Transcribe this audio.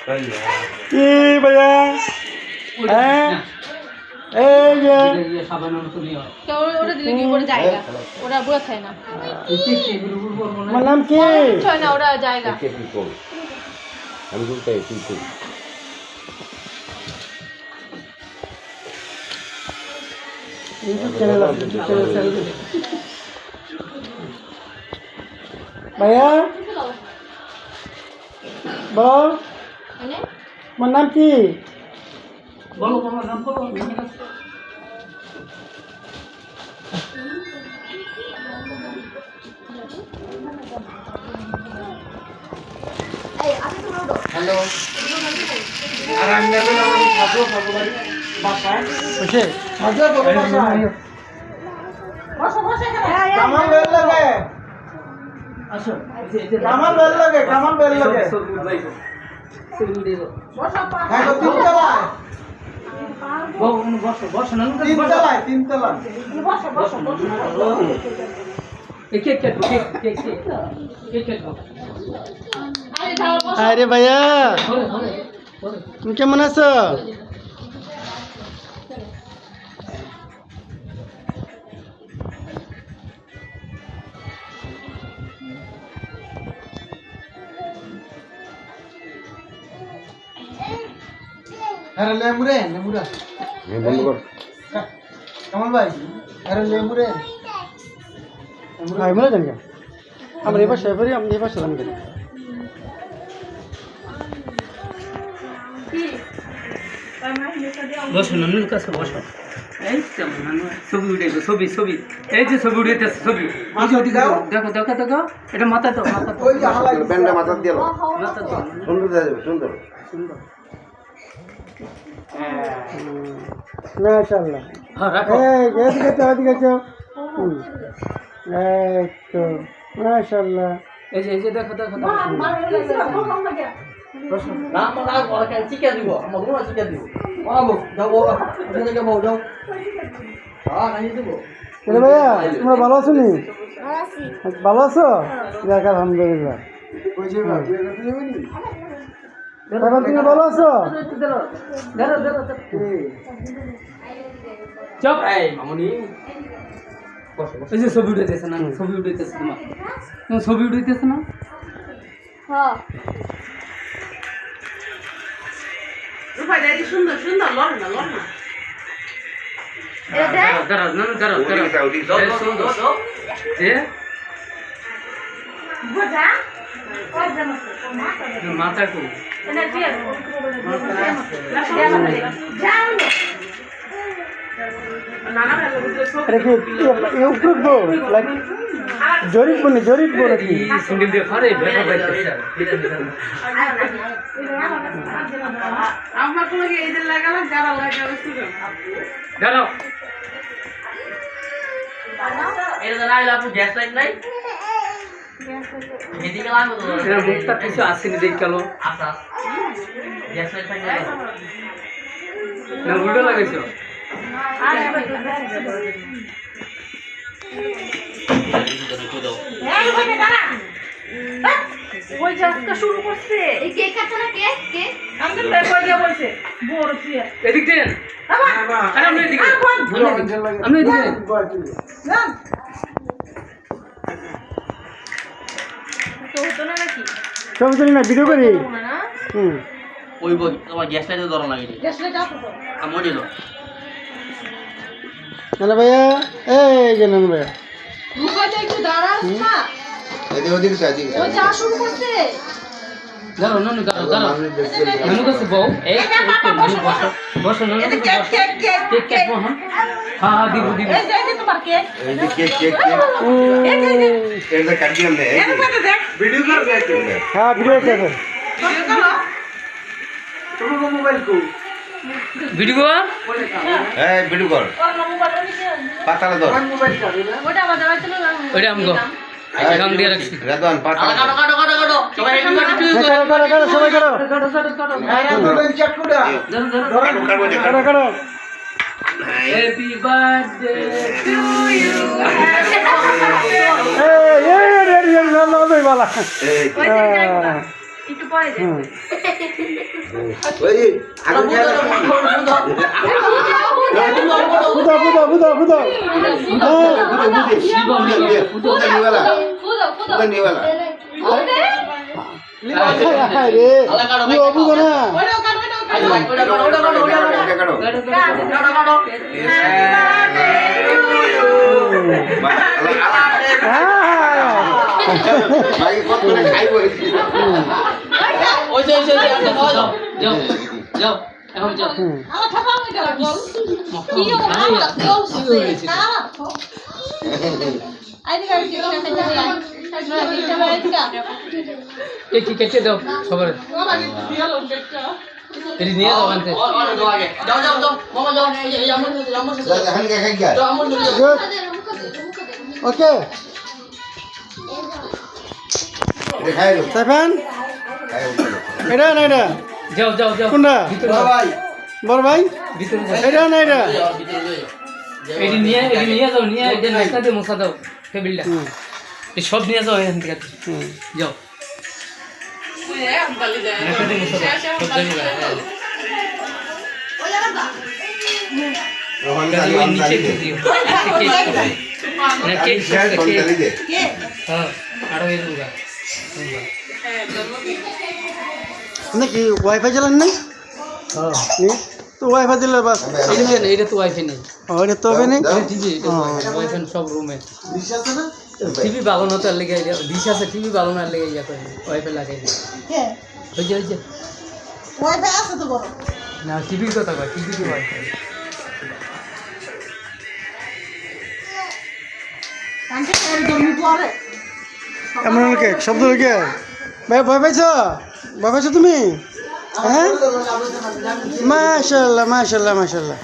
কি ভাইয়া হ্যাঁ এই যে ওটা দিলে কি করে জায়গা ওরা বুড়া খায় না আমার নাম কি ছয় না ওরা জায়গা আমি বলতে তুই ইউটিউব চ্যানেল আছে ভাইয়া বল মানে আমার নাম কি বলো তোমার নাম বলো হ্যালো আর আমি নেবেন আমার খাবো বাড়ি বাসায় বসে খাবো বাসায় কামাল বেল লাগে আসো কামাল বেল লাগে হ্যাঁ তো তিনতলায় বসো বসো না তিনতলায় cake cake cake cake cake cake আরে ভাইয়া তুমি কেমন আছো আরে লেমুরা বন্ধ কর কামাল ভাই আরে লেমুরে ভাই মনে জানি আমরা এবার শেফারি আমি এবার সালাম করি বসো না নুল কাছে বসো এই ছবি উঠেছে ছবি ছবি এই যে ছবি উঠেছে ছবি দেখো দেখো দেখো এটা মাথা তো মাথা তো ওই যে হালাই ব্যান্ডটা মাথা দিয়ে মাথা তো সুন্দর দেখা যাবে সুন্দর সুন্দর মাশাআল্লাহ হ্যাঁ রাখো এই এদিকে চো এই তো মাশাআল্লাহ এই যে দেখো দেখো বসো রে ভাইয়া তোমরা ভালো আছো নি ভালো আছো যাক আলহামদুলিল্লাহ ওই যে বিয়ে করতে যাবে নি এখন তুমি ভালো আছো ধরো ধরো চপ এই মামুনি এই যে ছবি উঠেছে না ছবি উঠেছে তোমার ছবি উঠেছে না হ্যাঁ সুন্দর সুন্দর লড় না দাঁড়াও না দাঁড়াও দাঁড়াও যে মাথা কো আরে কি এই উঠবো লাইক জরিটবো নাকি সিঙ্গেল দিয়ে ফারে ভেটা বাইতে আমার কোনো এই যে লাগালাম যারা লাগাবে দাঁড়াও এটা না হলে আপনি গ্যাস লাইট নাই এদিকে লাগবে তো এর মুখটা কিছু আসেনি দেখ গেল আচ্ছা গ্যাস লাইট থাকলে না উল্টো লাগাইছো ওই যাত্রা শুরু করছে এই কেক কাটা না কেক কেক আমাদের কই দিয়ে বলছে বড় প্রিয়া এদিক দেন আরে আমি এদিকে আমি এদিকে তো হতো না নাকি ছবি তুলি না ভিডিও করি না হুম ওই বই তোমার গ্যাস লাইটে ধরন লাগে গ্যাসটা যাও তো আমি দিল না ভাইয়া এই যে নাম ভাইয়া রুকাইতে একটু দাঁড়াও না এদিকে ওদিকে এদিকে ওই যা শুরু করছে দাঁড়াও নানু দাঁড়াও দাঁড়াও নানু কাছে বউ এই বসো বসো নানু কাছে cake cake cake cake cake বহন হ্যাঁ দিব দিব এই যে তোমার কেক এই যে কেক কেক এটা কাটি দিলাম না এই দেখ ভিডিও কর দেখ হ্যাঁ ভিডিও আছে ভিডিও করো তোমার মোবাইল কো ভিডিও এই ভিডিও কর ওর মোবাইল নিচে পাতালে ধর মোবাইল কাটে না ওটা আমাদের বাড়িতে না ওইটা আমগো গাম দিয়ে রাখছি রেদওয়ান পাতালে কাটো কাটো কাটো কাটো সবাই রেডি করো সবাই করো আরে মোবাইল চেক করে কাটো কাটো করো করো হ্যাপি বার্থডে টু ইউ এই রেডি বালা এই একটু পরে যাই হুম ওই যে আগুন খেয়ে বুঝো বুঝো বুঝো বুঝো নিবেলা ফুদো ফুদো নিবেলা রে তুই বুঝো না খাইব যাও যাও এখন যাও হুম আমার খাবার আমি গেল বল কি হবে আমার বল আইডি কার্ড দিয়ে না খেতে যাই কি কেটে দাও সবার এটি নিয়ে যাও আনতে গুড ওকে সাইফান এটা না এটা যাও যাও যাও কোনটা ভিতরে যাও। বড় ভাই ভিতরে যাও এটা না এটা এটি নিয়ে যাও নিয়ে এটা নাস্তা দিয়ে মশা দাও টেবিলটা হুম এই সব নিয়ে যাও এখান থেকে হুম যাও নাস্তা দিয়ে মশা দাও সব জায়গায় নিচে দিও না কেক হ্যাঁ আরো এই দুগা নাকি ওয়াইফাই চালান নাই হ্যাঁ তো ওয়াইফাই দিলে বাস এটা তো ওয়াইফাই নেই এটা তো হবে না টিভি ওয়াইফাই সব রুমে টিভি বাগানো তো লেগে ডিশ আছে টিভি বাগানোর লেগে ইয়া করে ওয়াইফাই লাগাই হয়েছে ওয়াইফাই আছে তো বড় না টিভির কথা কয় টিভি কি ওয়াইফাই কান্টে করে জমি পরে এমন কে শব্দ কে ভাই ভয় পাইছো তুমি হ্যাঁ মাশাআল্লাহ মাশাআল্লাহ মাশাআল্লাহ